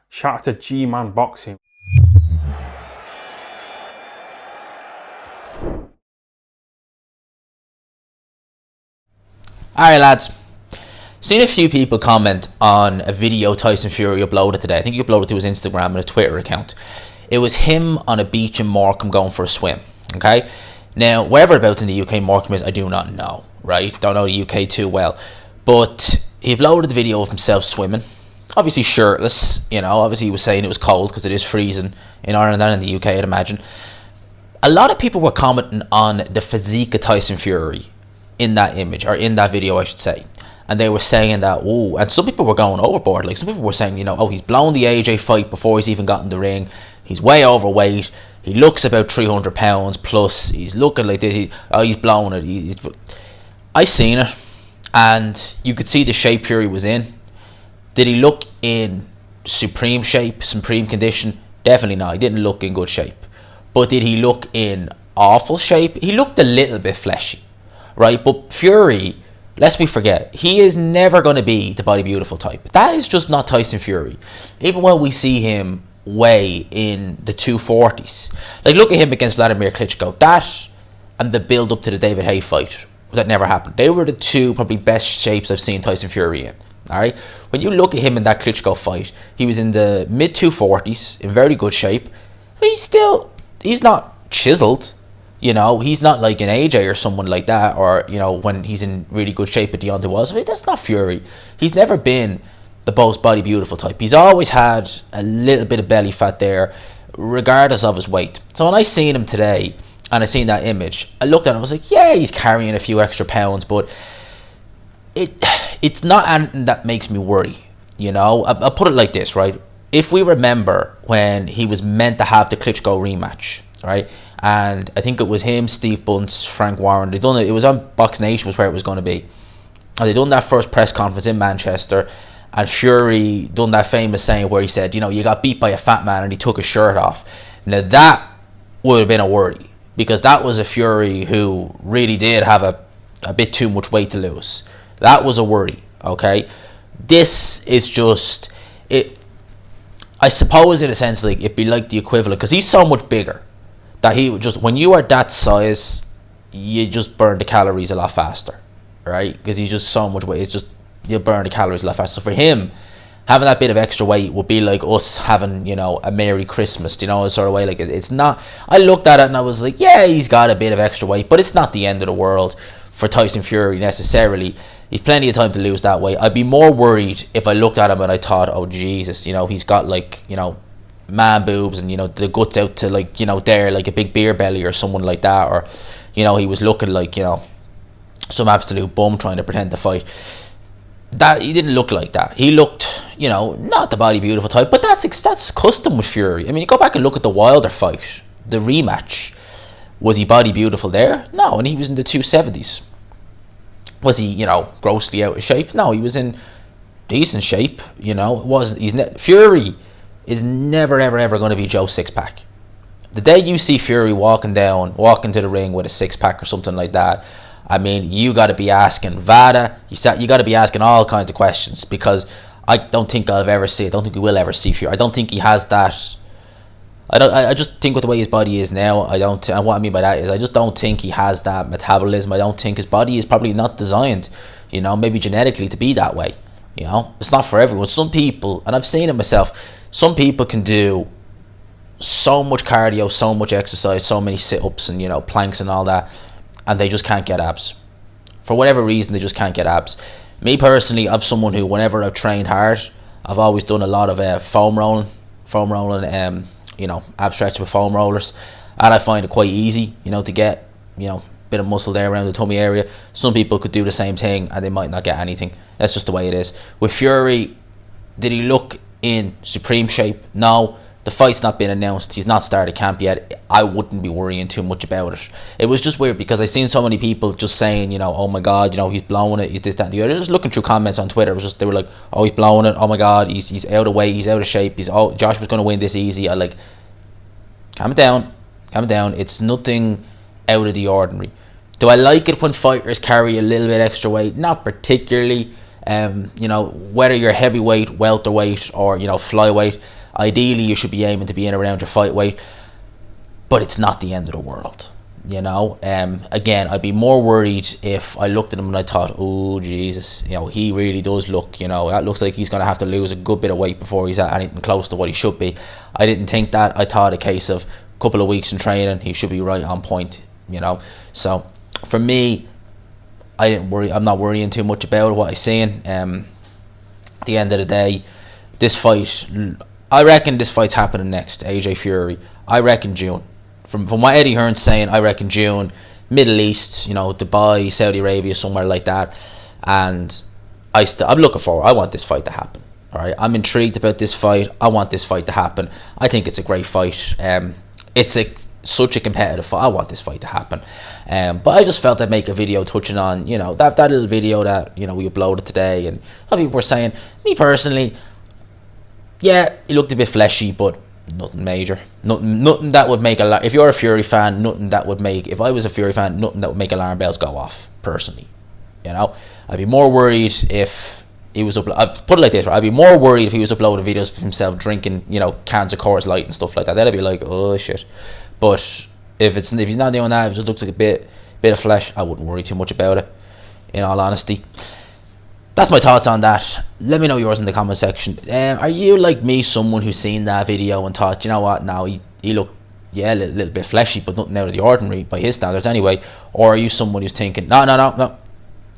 Shout out to G-Man Boxing. Alright lads, seen a few people comment on a video Tyson Fury uploaded today. I think he uploaded to his Instagram and his Twitter account. It was him on a beach in Morecambe going for a swim. Okay, now whereabouts in the UK Morecambe is, I do not know, right? Don't know the UK too well, but he uploaded the video of himself swimming, obviously shirtless. Obviously he was saying it was cold because it is freezing in Ireland and in the UK, I'd imagine. A lot of people were commenting on the physique of Tyson Fury in that image, or in that video I should say, and they were saying that, oh, and some people were going overboard. Like, some people were saying, oh, he's blown the AJ fight before he's even got in the ring, he's way overweight, he looks about 300 pounds plus, he's looking like this, he's blown it. I seen it, and you could see the shape Fury was in. Did he look in supreme shape, supreme condition? Definitely not. He didn't look in good shape. But did he look in awful shape? He looked a little bit fleshy, right? But Fury, lest we forget, he is never going to be the body beautiful type. That is just not Tyson Fury. Even when we see him weigh in the 240s, like, look at him against Vladimir Klitschko. That and the build up to the David Haye fight, that never happened. They were the two probably best shapes I've seen Tyson Fury in. Alright, when you look at him in that Klitschko fight, he was in the mid 240s, in very good shape. But he's not chiseled. He's not like an AJ or someone like that, or, when he's in really good shape at Deontay was. I mean, that's not Fury. He's never been the most body beautiful type. He's always had a little bit of belly fat there, regardless of his weight. So when I seen him today, and I seen that image, I looked at him, I was like, yeah, he's carrying a few extra pounds, but it's not anything that makes me worry. I'll put it like this, right? If we remember when he was meant to have the Klitschko rematch, right? And I think it was him, Steve Bunce, Frank Warren. They done it. It was on Box Nation, was where it was going to be. And they done that first press conference in Manchester, and Fury done that famous saying where he said, you got beat by a fat man, and he took his shirt off. Now that would have been a worry, because that was a Fury who really did have a bit too much weight to lose. That was a worry, okay? This is just it. I suppose in a sense, like, it'd be like the equivalent, because he's so much bigger that he would just, when you are that size, you just burn the calories a lot faster, right? Because he's just so much weight. It's just, you burn the calories a lot faster. So for him, having that bit of extra weight would be like us having, a Merry Christmas, a sort of way. Like, it's not. I looked at it and I was like, yeah, he's got a bit of extra weight, but it's not the end of the world for Tyson Fury necessarily. He's plenty of time to lose that weight. I'd be more worried if I looked at him and I thought, oh Jesus, he's got like, man boobs and, the guts out to, like, there, like a big beer belly or someone like that, or, he was looking like, some absolute bum trying to pretend to fight. That he didn't look like that. He looked, not the body beautiful type, but that's custom with Fury. I mean, you go back and look at the Wilder fight, the rematch. Was he body beautiful there? No, and he was in the 270s. Was he, grossly out of shape? No, he was in decent shape. It wasn't. Fury is never, ever, ever going to be Joe Six-Pack. The day you see Fury walking to the ring with a six-pack or something like that, I mean, you got to be asking VADA. You got to be asking all kinds of questions, because I don't think I'll ever see. I don't think we will ever see Fury. I don't think he has that. I just think with the way his body is now, and what I mean by that is, I just don't think he has that metabolism. I don't think his body is probably not designed, maybe genetically, to be that way. It's not for everyone. Some people, and I've seen it myself, some people can do so much cardio, so much exercise, so many sit-ups and, planks and all that, and they just can't get abs. For whatever reason, they just can't get abs. Me personally, I'm someone who, whenever I've trained hard, I've always done a lot of foam rolling, ab stretch with foam rollers, and I find it quite easy, to get, bit of muscle there around the tummy area. Some people could do the same thing and they might not get anything. That's just the way it is. With Fury, did he look in supreme shape? No. The fight's not been announced. He's not started camp yet. I wouldn't be worrying too much about it. It was just weird because I seen so many people just saying, oh my God, he's blowing it, he's this, that, and the other. Just looking through comments on Twitter, it was just, they were like, oh, he's blowing it, oh my God, he's out of weight, he's out of shape, Josh was going to win this easy. I like, calm it down. It's nothing out of the ordinary. Do I like it when fighters carry a little bit extra weight? Not particularly. You know, whether you're heavyweight, welterweight, or, you know, flyweight, ideally you should be aiming to be in around your fight weight, but it's not the end of the world. You know, again, I'd be more worried if I looked at him and I thought, oh Jesus, you know, he really does look, you know, that looks like he's going to have to lose a good bit of weight before he's at anything close to what he should be. I didn't think that. I thought a case of a couple of weeks in training, he should be right on point, you know. So for me, I didn't worry. I'm not worrying too much about what I'm seeing. At the end of the day, this fight, I reckon this fight's happening next. AJ Fury, I reckon June. From what Eddie Hearn's saying, I reckon June, Middle East, you know, Dubai, Saudi Arabia, somewhere like that. And I'm looking forward. I want this fight to happen. All right, I'm intrigued about this fight. I want this fight to happen. I think it's a great fight. It's such a competitive fight. I want this fight to happen. But I just felt I'd make a video touching on, you know, that little video that, you know, we uploaded today, and people were saying, me personally, yeah, he looked a bit fleshy, but nothing major. Nothing that would make if you're a Fury fan, nothing that would make, if I was a Fury fan, nothing that would make alarm bells go off, personally. You know, I'd be more worried if he was I'd put it like this, right? I'd be more worried if he was uploading videos of himself drinking, you know, cans of Coors Light and stuff like that. Then I'd be like, oh shit. But if he's not doing that, if it just looks like a bit of flesh, I wouldn't worry too much about it, in all honesty. That's my thoughts on that. Let me know yours in the comment section. Are you like me, someone who's seen that video and thought, you know what, now he looked, yeah, a little bit fleshy, but nothing out of the ordinary by his standards anyway? Or are you someone who's thinking, no,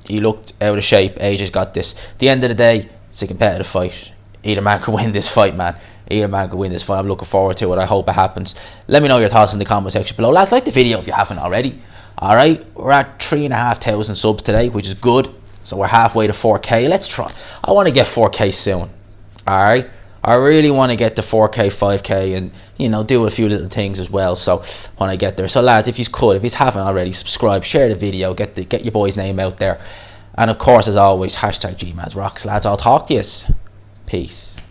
he looked out of shape, AJ's got this? At the end of the day, it's a competitive fight. Either man can win this fight, man. Either man can win this fight. I'm looking forward to it. I hope it happens. Let me know your thoughts in the comment section below. Lads, like the video if you haven't already. Alright, we're at 3,500 subs today, which is good. So we're halfway to 4K. Let's try. I want to get 4K soon. Alright? I really want to get to 4K, 5K, and, you know, do a few little things as well. So when I get there. So lads, if you haven't already, subscribe, share the video, get your boy's name out there. And of course, as always, #GMansRocks. Lads, I'll talk to you. Peace.